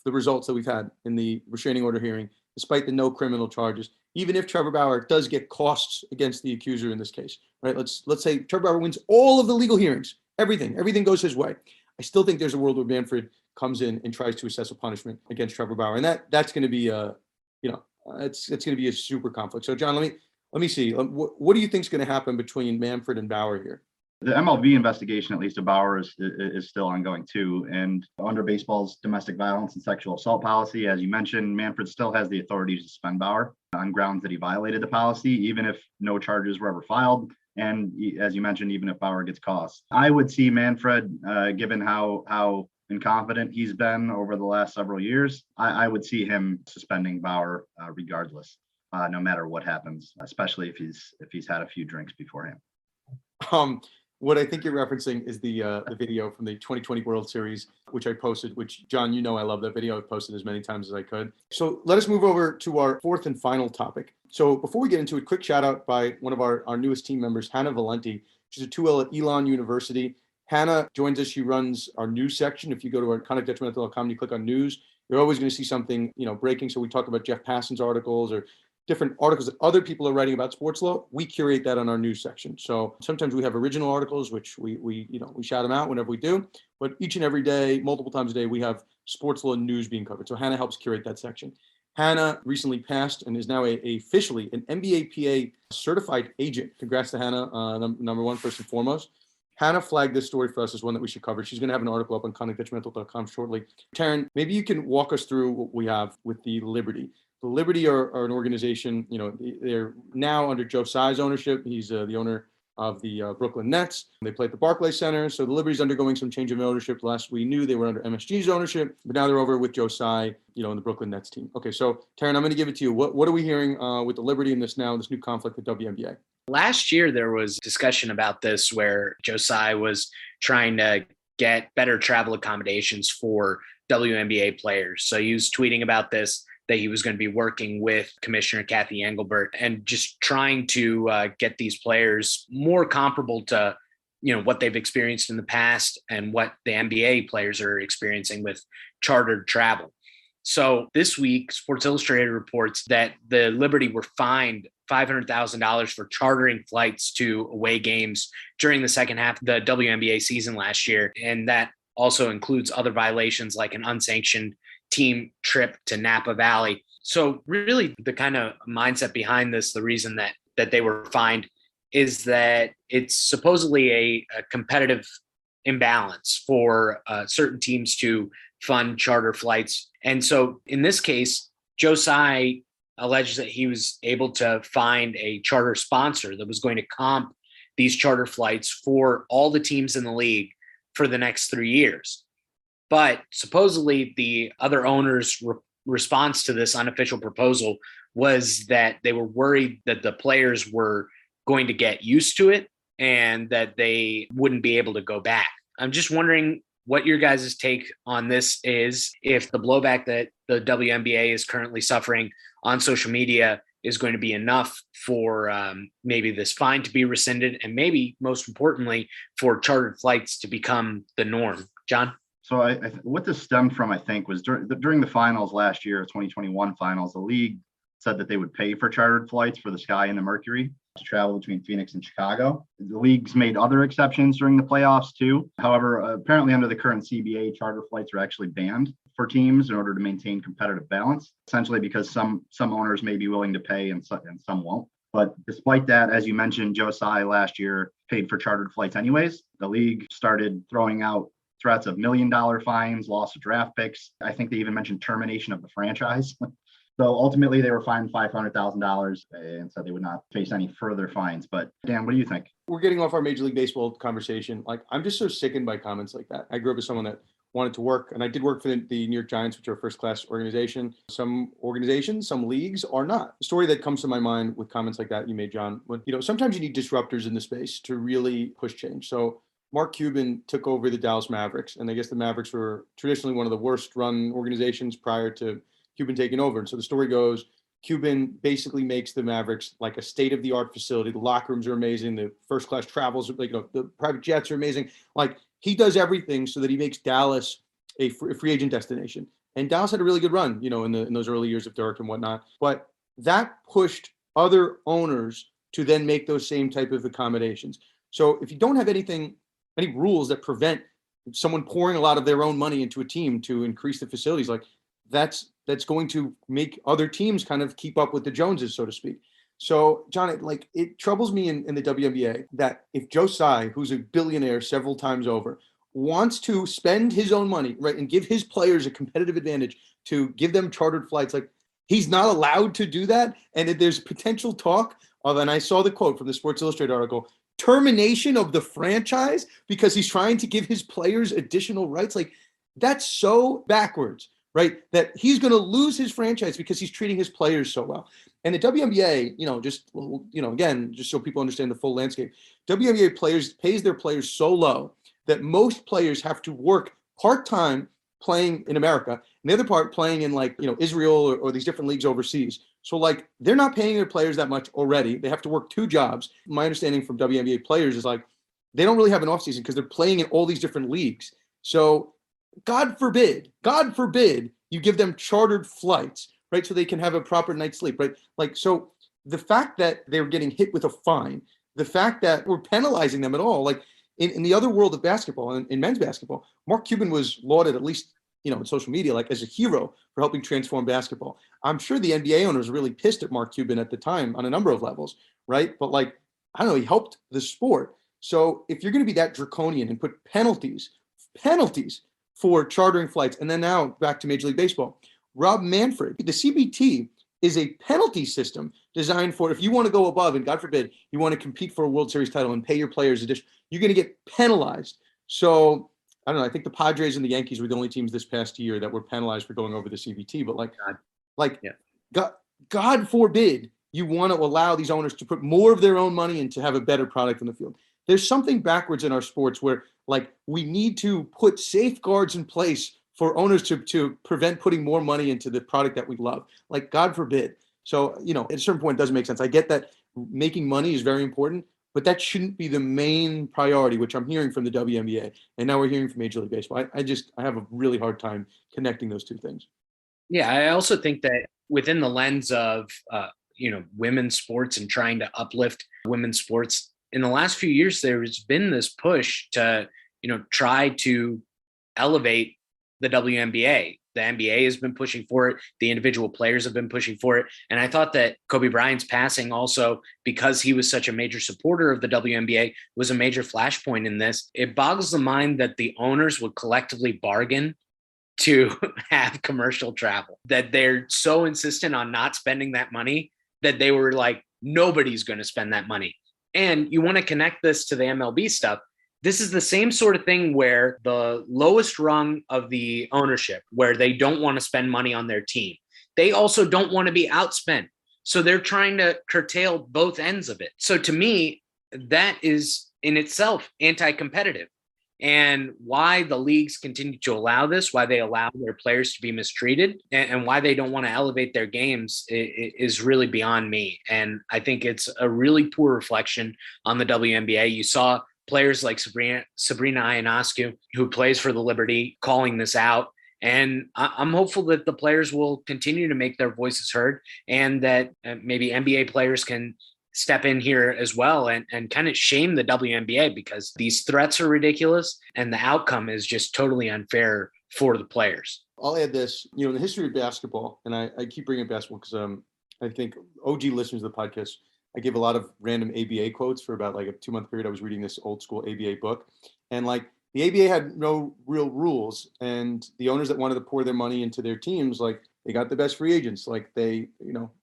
results that we've had in the restraining order hearing, despite the no criminal charges, even if Trevor Bauer does get costs against the accuser in this case, right? Let's say Trevor Bauer wins all of the legal hearings, everything goes his way. I still think there's a world where Manfred comes in and tries to assess a punishment against Trevor Bauer, and that's going to be it's going to be a super conflict. So John, let me see. What do you think is going to happen between Manfred and Bauer here? The MLB investigation, at least of Bauer, is still ongoing too. And under baseball's domestic violence and sexual assault policy, as you mentioned, Manfred still has the authority to suspend Bauer on grounds that he violated the policy, even if no charges were ever filed. And as you mentioned, even if Bauer gets costs. I would see Manfred, given how incompetent he's been over the last several years, I would see him suspending Bauer regardless, no matter what happens, especially if he's had a few drinks beforehand. What I think you're referencing is the video from the 2020 World Series, which I posted, which, John, I love that video. I've posted as many times as I could. So let us move over to our fourth and final topic. So before we get into it, quick shout out by one of our newest team members, Hannah Valenti. She's a 2L at Elon University. Hannah joins us. She runs our news section. If you go to our conductdetrimental.com, you click on news, you're always going to see something, breaking. So we talk about Jeff Passan's articles or different articles that other people are writing about sports law. We curate that on our news section. So sometimes we have original articles, which we shout them out whenever we do, but each and every day, multiple times a day, we have sports law news being covered. So Hannah helps curate that section. Hannah recently passed and is now officially an NBA PA certified agent. Congrats to Hannah, number one, first and foremost. Hannah flagged this story for us as one that we should cover. She's going to have an article up on conductdetrimental.com shortly. Taryn, maybe you can walk us through what we have with the Liberty. The Liberty are an organization, they're now under Joe Tsai's ownership. He's the owner of the Brooklyn Nets. They play at the Barclays Center. So the Liberty's undergoing some change of ownership. Last we knew they were under MSG's ownership, but now they're over with Joe Tsai, in the Brooklyn Nets team. Okay, so Taryn, I'm going to give it to you. What are we hearing with the Liberty in this new conflict with WNBA? Last year, there was discussion about this where Joe Tsai was trying to get better travel accommodations for WNBA players. So he was tweeting about this, that he was going to be working with Commissioner Kathy Engelbert and just trying to get these players more comparable to what they've experienced in the past and what the NBA players are experiencing with chartered travel. So this week, Sports Illustrated reports that the Liberty were fined $500,000 for chartering flights to away games during the second half of the WNBA season last year. And that also includes other violations like an unsanctioned team trip to Napa Valley. So really the kind of mindset behind this, the reason that they were fined, is that it's supposedly a competitive imbalance for certain teams to fund charter flights. And so in this case, Joe Tsai alleges that he was able to find a charter sponsor that was going to comp these charter flights for all the teams in the league for the next 3 years. But supposedly the other owners' response to this unofficial proposal was that they were worried that the players were going to get used to it and that they wouldn't be able to go back. I'm just wondering what your guys' take on this is, if the blowback that the WNBA is currently suffering on social media is going to be enough for maybe this fine to be rescinded, and maybe most importantly for chartered flights to become the norm. John? So what this stemmed from, I think, was during the finals last year, 2021 finals, the league said that they would pay for chartered flights for the Sky and the Mercury to travel between Phoenix and Chicago. The leagues made other exceptions during the playoffs too. However, apparently under the current CBA, charter flights are actually banned for teams in order to maintain competitive balance, essentially because some owners may be willing to pay and some won't. But despite that, as you mentioned, Joe Tsai last year paid for chartered flights anyways. The league started throwing out threats of $1 million fines, loss of draft picks. I think they even mentioned termination of the franchise. So ultimately, they were fined $500,000 and said they would not face any further fines. But Dan, what do you think? We're getting off our Major League Baseball conversation. Like, I'm just so sickened by comments like that. I grew up as someone that wanted to work, and I did work for the New York Giants, which are a first-class organization. Some organizations, some leagues are not. The story that comes to my mind with comments like that you made, John, sometimes you need disruptors in the space to really push change. So Mark Cuban took over the Dallas Mavericks, and I guess the Mavericks were traditionally one of the worst-run organizations prior to Cuban taking over. And so the story goes, Cuban basically makes the Mavericks like a state-of-the-art facility. The locker rooms are amazing. The first-class travels, the private jets are amazing. Like, he does everything so that he makes Dallas a free agent destination. And Dallas had a really good run, in those early years of Dirk and whatnot. But that pushed other owners to then make those same type of accommodations. So if you don't have any rules that prevent someone pouring a lot of their own money into a team to increase the facilities, like that's going to make other teams kind of keep up with the Joneses, so to speak. So, John, it troubles me in the WNBA that if Joe Tsai, who's a billionaire several times over, wants to spend his own money, right, and give his players a competitive advantage to give them chartered flights, like, he's not allowed to do that. And there's potential talk of, and I saw the quote from the Sports Illustrated article, termination of the franchise because he's trying to give his players additional rights. Like, that's so backwards, right? That he's going to lose his franchise because he's treating his players so well. And the WNBA, again, just so people understand the full landscape, WNBA pays their players so low that most players have to work part-time playing in America, and the other part playing in Israel or these different leagues overseas. So they're not paying their players that much already. They have to work 2 jobs. My understanding from WNBA players is they don't really have an off season because they're playing in all these different leagues. So God forbid you give them chartered flights, right? So they can have a proper night's sleep, right? So the fact that they're getting hit with a fine, the fact that we're penalizing them at all, in the other world of basketball, in men's basketball, Mark Cuban was lauded, at least, in social media, as a hero for helping transform basketball. I'm sure the NBA owners were really pissed at Mark Cuban at the time on a number of levels, right? But I don't know, he helped the sport. So if you're going to be that draconian and put penalties for chartering flights, and then now back to Major League Baseball, Rob Manfred, the CBT is a penalty system designed for if you want to go above, and God forbid, you want to compete for a World Series title and pay your players addition, you're going to get penalized. So I don't know. I think the Padres and the Yankees were the only teams this past year that were penalized for going over the CBT. But God forbid you want to allow these owners to put more of their own money in to have a better product in the field. There's something backwards in our sports where we need to put safeguards in place for owners to prevent putting more money into the product that we love. God forbid. So, at a certain point, it doesn't make sense. I get that making money is very important, but that shouldn't be the main priority, which I'm hearing from the WNBA. And now we're hearing from Major League Baseball. I have a really hard time connecting those two things. Yeah, I also think that within the lens of women's sports and trying to uplift women's sports, in the last few years there's been this push to try to elevate the WNBA. The NBA has been pushing for it. The individual players have been pushing for it. And I thought that Kobe Bryant's passing also, because he was such a major supporter of the WNBA, was a major flashpoint in this. It boggles the mind that the owners would collectively bargain to have commercial travel, that they're so insistent on not spending that money that they were like, nobody's going to spend that money. And you want to connect this to the MLB stuff. This is the same sort of thing where the lowest rung of the ownership, where they don't want to spend money on their team, they also don't want to be outspent. So they're trying to curtail both ends of it. So to me, that is in itself anti-competitive. And why the leagues continue to allow this, why they allow their players to be mistreated, and why they don't want to elevate their games is really beyond me. And I think it's a really poor reflection on the WNBA. You saw players like Sabrina Ionescu, who plays for the Liberty, calling this out. And I'm hopeful that the players will continue to make their voices heard, and that maybe NBA players can step in here as well and kind of shame the WNBA, because these threats are ridiculous and the outcome is just totally unfair for the players. I'll add this, in the history of basketball, and I keep bringing up basketball because I think OG listeners to the podcast, I gave a lot of random ABA quotes for about like a 2-month period. I was reading this old school ABA book, and like the ABA had no real rules, and the owners that wanted to pour their money into their teams, like they got the best free agents. Like they,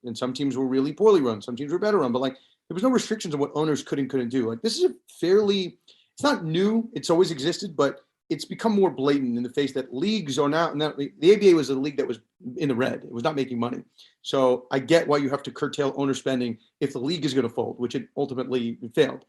and some teams were really poorly run, some teams were better run, but like there was no restrictions on what owners could and couldn't do. Like this is it's not new. It's always existed, but it's become more blatant in the face that leagues are now, the ABA was a league that was in the red. It was not making money. So I get why you have to curtail owner spending if the league is going to fold, which it ultimately failed.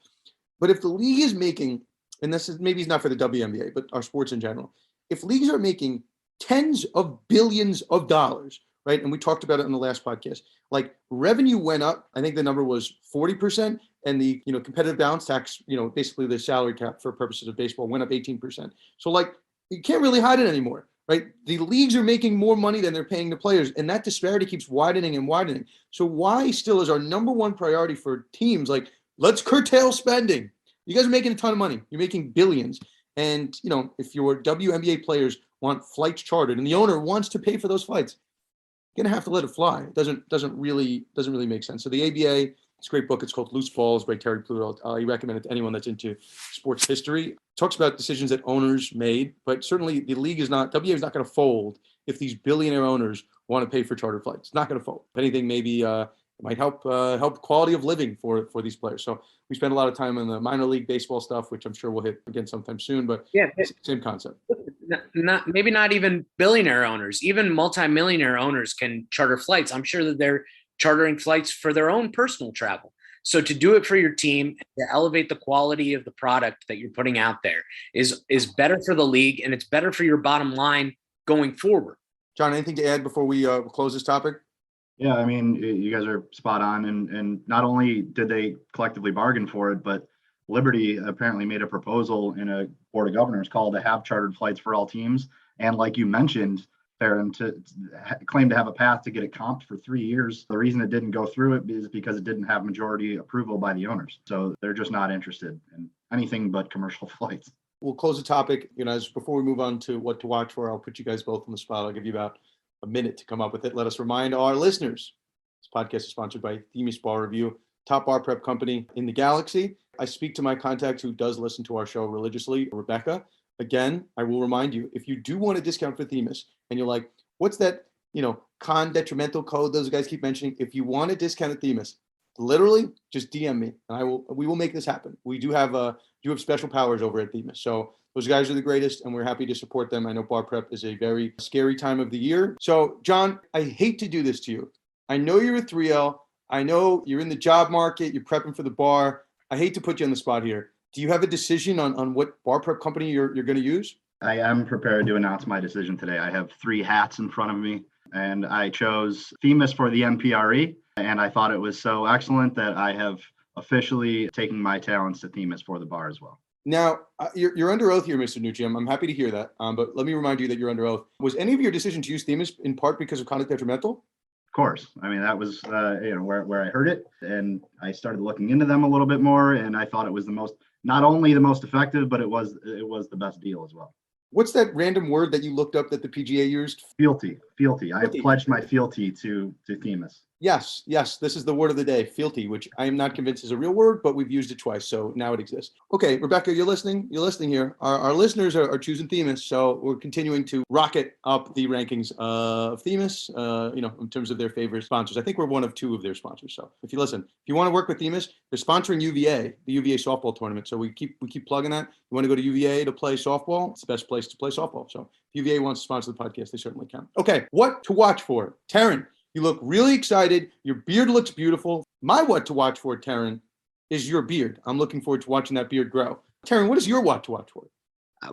But if the league is making, and this is maybe it's not for the WNBA, but our sports in general, if leagues are making tens of billions of dollars, right? And we talked about it in the last podcast, like revenue went up. I think the number was 40%, and the, competitive balance tax, basically the salary cap for purposes of baseball went up 18%. So like, you can't really hide it anymore, right? The leagues are making more money than they're paying the players, and that disparity keeps widening and widening. So why still is our number one priority for teams like, let's curtail spending? You guys are making a ton of money. You're making billions. And, if your WNBA players want flights chartered and the owner wants to pay for those flights, you're gonna have to let it fly. It doesn't really make sense. So the ABA, it's a great book. It's called Loose Balls by Terry Pluto. I recommend it to anyone that's into sports history. It talks about decisions that owners made, but certainly the league WNBA is not going to fold if these billionaire owners want to pay for charter flights. It's not going to fold. If anything, maybe it might help quality of living for these players. So we spend a lot of time on the minor league baseball stuff, which I'm sure we'll hit again sometime soon. But yeah, same concept. Maybe not even billionaire owners, even multimillionaire owners can charter flights. I'm sure that they're chartering flights for their own personal travel. So to do it for your team, to elevate the quality of the product that you're putting out there is better for the league, and it's better for your bottom line going forward. John, anything to add before we close this topic? Yeah, I mean, you guys are spot on. And not only did they collectively bargain for it, but Liberty apparently made a proposal in a board of governors call to have chartered flights for all teams. And like you mentioned, Theron, to claim to have a path to get it comped for 3 years. The reason it didn't go through it is because it didn't have majority approval by the owners. So they're just not interested in anything but commercial flights. We'll close the topic. As before we move on to what to watch for, I'll put you guys both on the spot. I'll give you about a minute to come up with it. Let us remind our listeners, this podcast is sponsored by Themis Bar Review, top bar prep company in the galaxy. I speak to my contact who does listen to our show religiously, Rebecca. Again, I will remind you, if you do want a discount for Themis and you're like, what's that, con detrimental code those guys keep mentioning? If you want a discount at Themis, literally just DM me and we will make this happen. We do have special powers over at Themis. So those guys are the greatest and we're happy to support them. I know bar prep is a very scary time of the year. So John, I hate to do this to you. I know you're a 3L. I know you're in the job market. You're prepping for the bar. I hate to put you on the spot here. Do you have a decision on what bar prep company you're going to use? I am prepared to announce my decision today. I have 3 hats in front of me, and I chose Themis for the NPRE, and I thought it was so excellent that I have officially taking my talents to Themis for the bar as well. Now, you're under oath here, Mr. Nucci. I'm happy to hear that. But let me remind you that you're under oath. Was any of your decision to use Themis in part because of conduct detrimental? Of course. I mean, that was where I heard it, and I started looking into them a little bit more, and I thought it was not only the most effective, but it was the best deal as well. What's that random word that you looked up that the PGA used? Fealty. I have pledged my fealty to Themis. Yes. This is the word of the day, fealty, which I am not convinced is a real word, but we've used it twice, so now it exists. Okay, Rebecca, you're listening. You're listening here. Our listeners are choosing Themis, so we're continuing to rocket up the rankings of Themis, in terms of their favorite sponsors. I think we're one of two of their sponsors. So if you want to work with Themis, they're sponsoring UVA, the UVA softball tournament. So we keep plugging that. You want to go to UVA to play softball? It's the best place to play softball. So if UVA wants to sponsor the podcast, they certainly can. Okay, what to watch for? Taryn, you look really excited. Your beard looks beautiful. My what to watch for, Taryn, is your beard. I'm looking forward to watching that beard grow. Taryn, what is your what to watch for?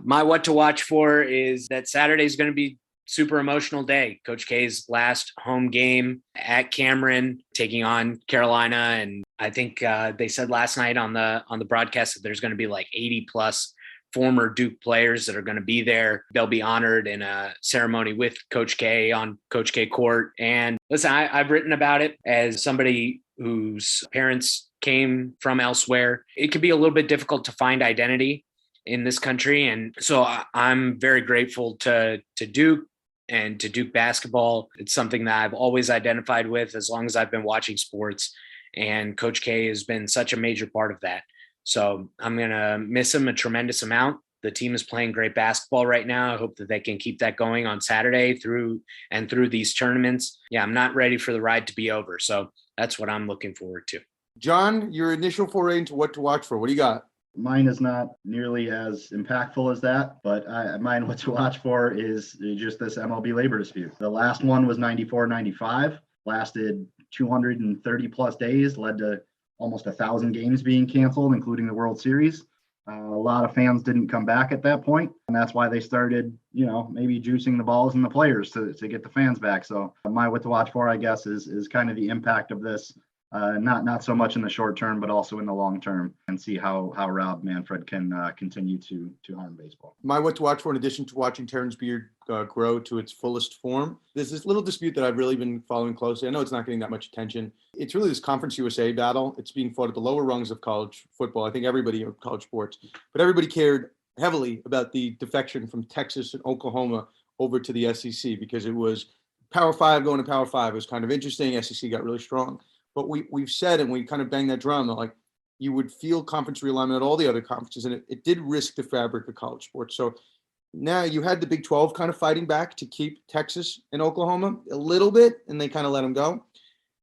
My what to watch for is that Saturday is going to be super emotional day. Coach K's last home game at Cameron, taking on Carolina, and I think they said last night on the broadcast that there's going to be like 80 plus former Duke players that are going to be there. They'll be honored in a ceremony with Coach K on Coach K court. And listen, I've written about it as somebody whose parents came from elsewhere. It can be a little bit difficult to find identity in this country. And so I'm very grateful to Duke and to Duke basketball. It's something that I've always identified with as long as I've been watching sports. And Coach K has been such a major part of that. So I'm going to miss him a tremendous amount. The team is playing great basketball right now. I hope that they can keep that going on Saturday through these tournaments. Yeah, I'm not ready for the ride to be over. So that's what I'm looking forward to. John, your initial foray into what to watch for. What do you got? Mine is not nearly as impactful as that, but mine what to watch for is just this MLB labor dispute. The last one was 94-95, lasted 230 plus days, led to almost 1,000 games being canceled, including the World Series. A lot of fans didn't come back at that point, and that's why they started, maybe juicing the balls and the players to get the fans back. So my what to watch for, I guess, is kind of the impact of this, not so much in the short term, but also in the long term, and see how Rob Manfred can continue to harm baseball. My what to watch for, in addition to watching Terren's beard grow to its fullest form, there's this little dispute that I've really been following closely. I know it's not getting that much attention. It's really this Conference USA battle. It's being fought at the lower rungs of college football. I think everybody of college sports, but everybody cared heavily about the defection from Texas and Oklahoma over to the SEC because it was Power 5 going to Power 5. It was kind of interesting. SEC got really strong. But we've said, and we kind of banged that drum, that like you would feel conference realignment at all the other conferences, and it did risk the fabric of college sports. So now you had the Big 12 kind of fighting back to keep Texas and Oklahoma a little bit, and they kind of let them go.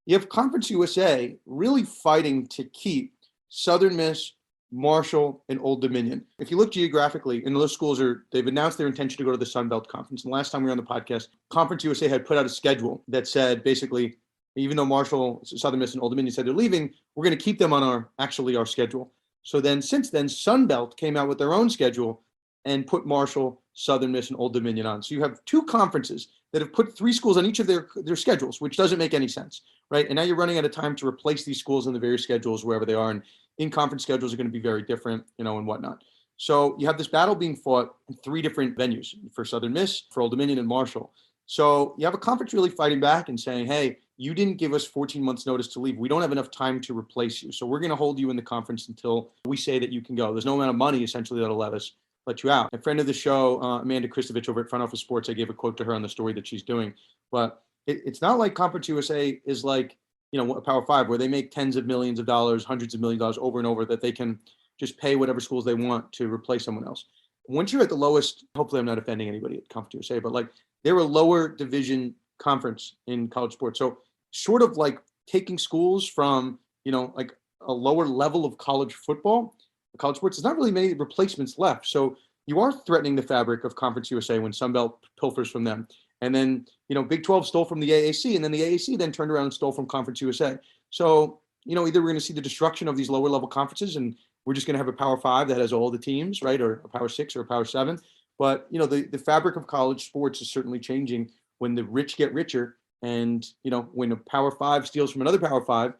You have Conference USA really fighting to keep Southern Miss, Marshall, and Old Dominion. If you look geographically, and those schools they've announced their intention to go to the Sun Belt Conference. And the last time we were on the podcast, Conference USA had put out a schedule that said basically, even though Marshall, Southern Miss, and Old Dominion said they're leaving, we're going to keep them on our schedule. So then since then, Sun Belt came out with their own schedule and put Marshall, Southern Miss, and Old Dominion on. So you have two conferences that have put three schools on each of their schedules, which doesn't make any sense, right? And now you're running out of time to replace these schools in the various schedules wherever they are. And in-conference schedules are going to be very different, and whatnot. So you have this battle being fought in three different venues for Southern Miss, for Old Dominion, and Marshall. So you have a conference really fighting back and saying, hey, you didn't give us 14 months notice to leave. We don't have enough time to replace you. So we're going to hold you in the conference until we say that you can go. There's no amount of money essentially that'll let you out. A friend of the show, Amanda Kristovich over at Front Office Sports, I gave a quote to her on the story that she's doing. But it's not like Conference USA is like, a Power 5 where they make tens of millions of dollars, hundreds of millions of dollars over and over that they can just pay whatever schools they want to replace someone else. Once you're at the lowest, hopefully I'm not offending anybody at Conference USA, but like they're a lower division conference in college sports. So short of like taking schools from, like a lower level of college football, college sports, there's not really many replacements left. So you are threatening the fabric of Conference USA when Sunbelt pilfers from them. And then, Big 12 stole from the AAC, and then the AAC then turned around and stole from Conference USA. So, either we're going to see the destruction of these lower level conferences and we're just going to have a Power 5 that has all the teams, right? Or a Power 6 or a Power 7. But, the fabric of college sports is certainly changing when the rich get richer. And, when a Power 5 steals from another Power 5,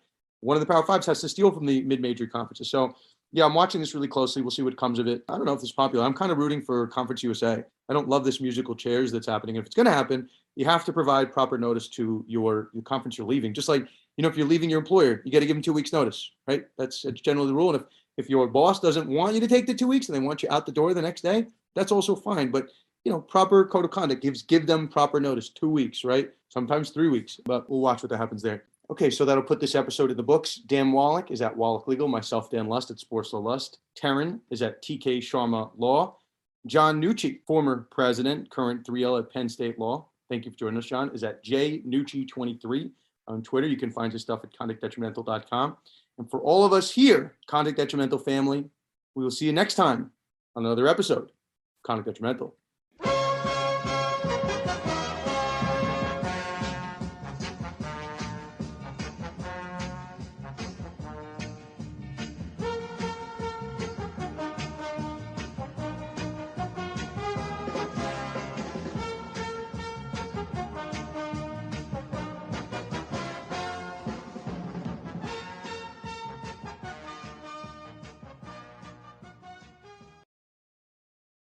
one of the Power Fives has to steal from the mid-major conferences. So yeah, I'm watching this really closely. We'll see what comes of it. I don't know if it's popular. I'm kind of rooting for Conference USA. I don't love this musical chairs that's happening. If it's going to happen, you have to provide proper notice to your conference you're leaving. Just like, if you're leaving your employer, you got to give them 2 weeks notice, right? That's generally the rule. And if your boss doesn't want you to take the 2 weeks and they want you out the door the next day, that's also fine. But, proper code of conduct give them proper notice, 2 weeks, right? Sometimes 3 weeks, but we'll watch what happens there. Okay, so that'll put this episode in the books. Dan Wallach is at Wallach Legal. Myself, Dan Lust at Sports Law Lust. Taryn is at TK Sharma Law. John Nucci, former president, current 3L at Penn State Law. Thank you for joining us, John. Is at jnucci23 on Twitter. You can find his stuff at conductdetrimental.com. And for all of us here, Conduct Detrimental family, we will see you next time on another episode of Conduct Detrimental.